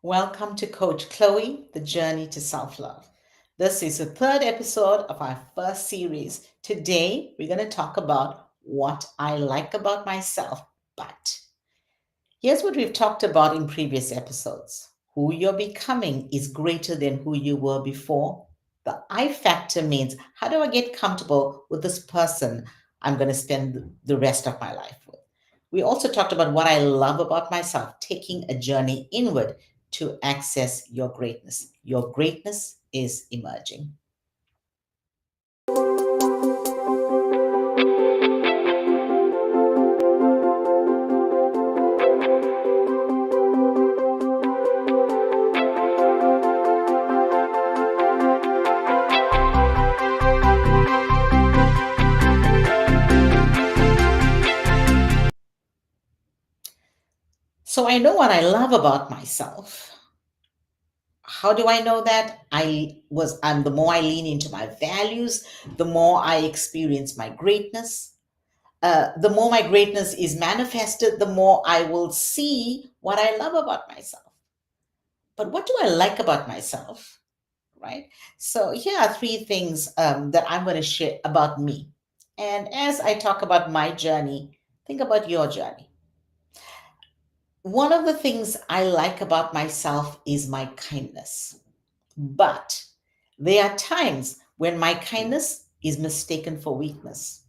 Welcome to Coach Chloe, The Journey to Self Love. This is the third episode of our first series. Today, we're going to talk about what I like about myself, but here's what we've talked about in previous episodes. Who you're becoming is greater than who you were before. The I factor means how do I get comfortable with this person I'm going to spend the rest of my life with? We also talked about what I love about myself, taking a journey inward to access your greatness. Your greatness is emerging. So I know what I love about myself. How do I know that? I'm the more I lean into my values, the more I experience my greatness. The more my greatness is manifested, the more I will see what I love about myself. But what do I like about myself? Right? So here are three things that I'm going to share about me. And as I talk about my journey, think about your journey. One of the things I like about myself is my kindness. But there are times when my kindness is mistaken for weakness.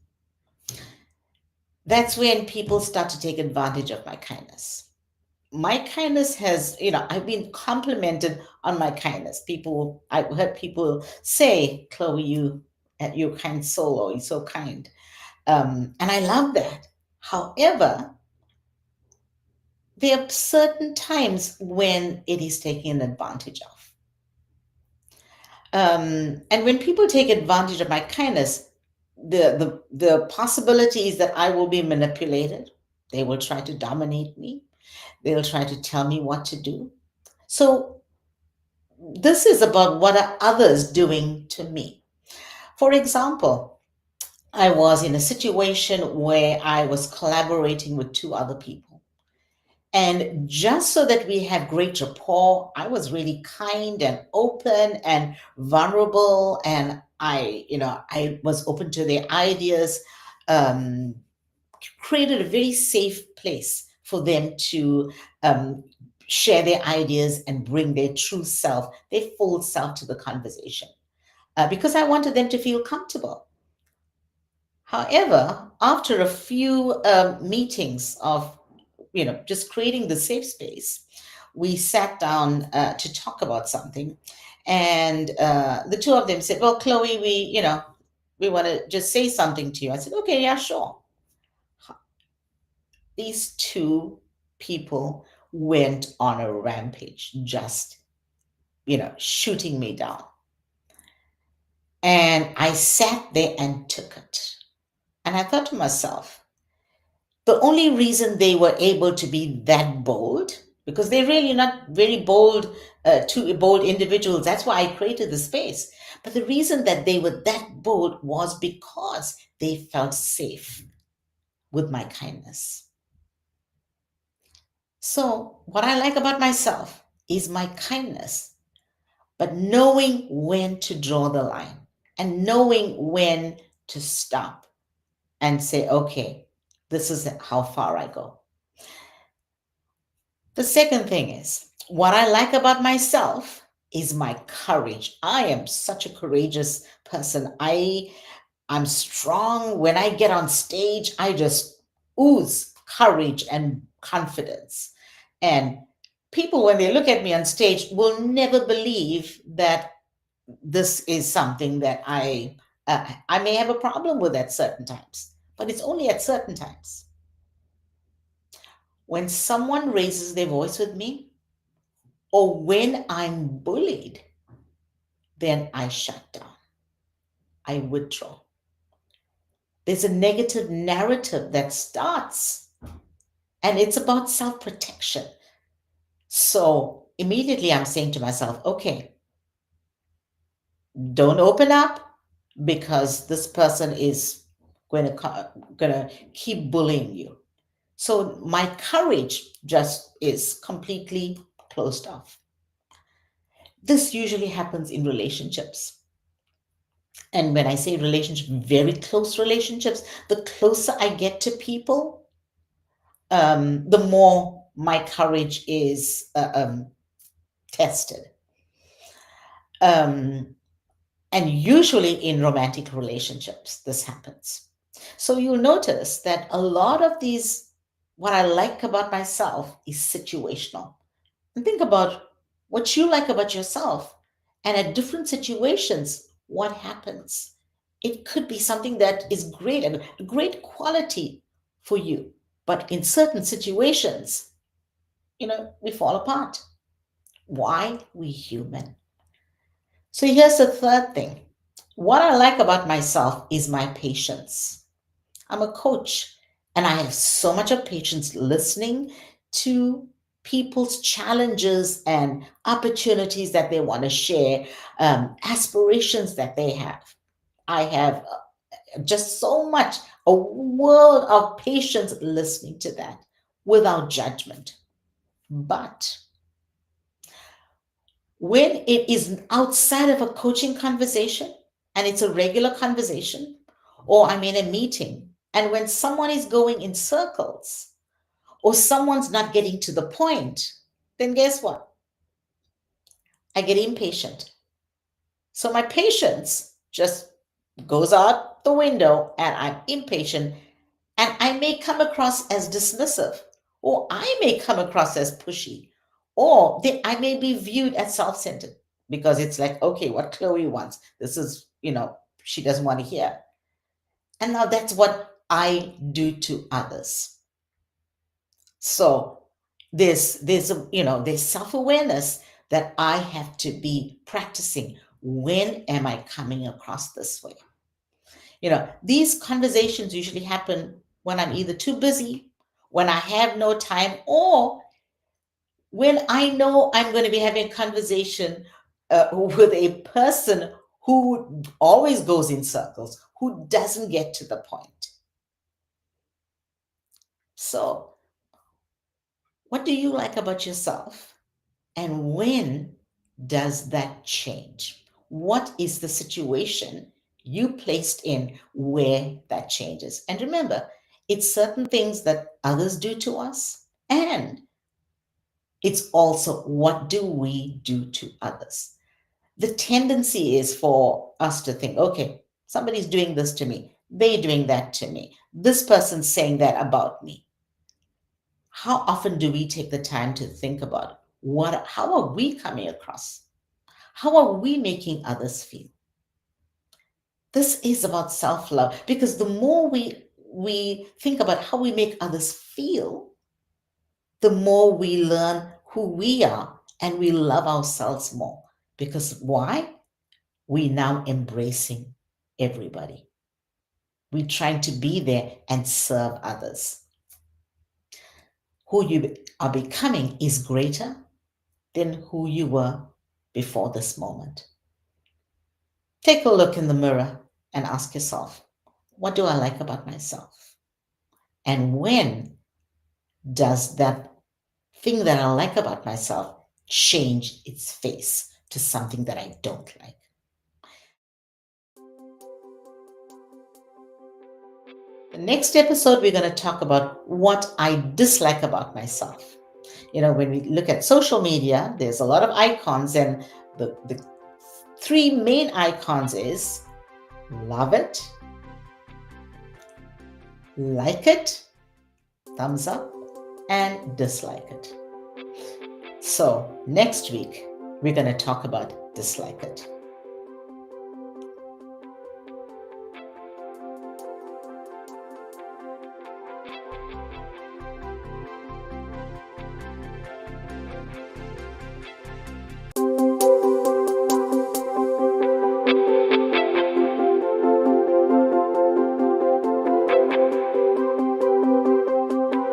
That's when people start to take advantage of my kindness. My kindness has, I've been complimented on my kindness. I've heard people say, Chloe, you're a kind soul, or you're so kind. And I love that. However, there are certain times when it is taken advantage of. And when people take advantage of my kindness, the possibility is that I will be manipulated. They will try to dominate me. They'll try to tell me what to do. So this is about what are others doing to me. For example, I was in a situation where I was collaborating with two other people. And just so that we have great rapport, I was really kind and open and vulnerable. And I was open to their ideas, um, created a very safe place for them to um, share their ideas and bring their true self, their full self to the conversation. Because I wanted them to feel comfortable. However, after a few meetings of just creating the safe space, we sat down to talk about something, and the two of them said, "Well, Chloe, we want to just say something to you." I said, "Okay, yeah, sure." These two people went on a rampage, just shooting me down, and I sat there and took it, and I thought to myself, the only reason they were able to be that bold, because they're really not very bold, two bold individuals. That's why I created the space. But the reason that they were that bold was because they felt safe with my kindness. So, what I like about myself is my kindness, but knowing when to draw the line and knowing when to stop and say, okay, this is how far I go. The second thing is, what I like about myself is my courage. I am such a courageous person. I'm strong. When I get on stage, I just ooze courage and confidence. And people, when they look at me on stage, will never believe that this is something that I may have a problem with at certain times, but it's only at certain times. When someone raises their voice with me, or when I'm bullied, then I shut down. I withdraw. There's a negative narrative that starts, and it's about self protection. So immediately I'm saying to myself, okay, don't open up because this person is going to keep bullying you. So my courage just is completely closed off. This usually happens in relationships. And when I say relationship, very close relationships, the closer I get to people, the more my courage is tested. Um, and usually in romantic relationships, this happens. So you'll notice that a lot of these, what I like about myself is situational. And think about what you like about yourself. And at different situations, what happens? It could be something that is great, a great quality for you. But in certain situations, we fall apart. Why? We human. So here's the third thing. What I like about myself is my patience. I'm a coach and I have so much of patience listening to people's challenges and opportunities that they want to share, aspirations that they have. I have just so much, a world of patience listening to that without judgment. But when it is outside of a coaching conversation and it's a regular conversation, or I'm in a meeting, and when someone is going in circles or someone's not getting to the point, then guess what? I get impatient. So my patience just goes out the window and I'm impatient, and I may come across as dismissive, or I may come across as pushy, or I may be viewed as self centered because it's like, okay, what Chloe wants, this is, she doesn't want to hear. And now that's what I do to others. So there's self awareness that I have to be practicing. When am I coming across this way? These conversations usually happen when I'm either too busy, when I have no time, or when I know I'm going to be having a conversation with a person who always goes in circles, who doesn't get to the point. So, what do you like about yourself? And when does that change? What is the situation you placed in where that changes? And remember, it's certain things that others do to us, and it's also what do we do to others. The tendency is for us to think, okay, somebody's doing this to me, they're doing that to me, this person's saying that about me. How often do we take the time to think about how are we coming across? How are we making others feel? This is about self-love, because the more we think about how we make others feel, the more we learn who we are and we love ourselves more. Because why? We now embracing everybody. We're trying to be there and serve others. Who you are becoming is greater than who you were before this moment. Take a look in the mirror and ask yourself, what do I like about myself? And when does that thing that I like about myself change its face to something that I don't like? The next episode, we're going to talk about what I dislike about myself. When we look at social media, there's a lot of icons, and the three main icons is love it, like it, thumbs up, and dislike it. So next week, we're going to talk about dislike it.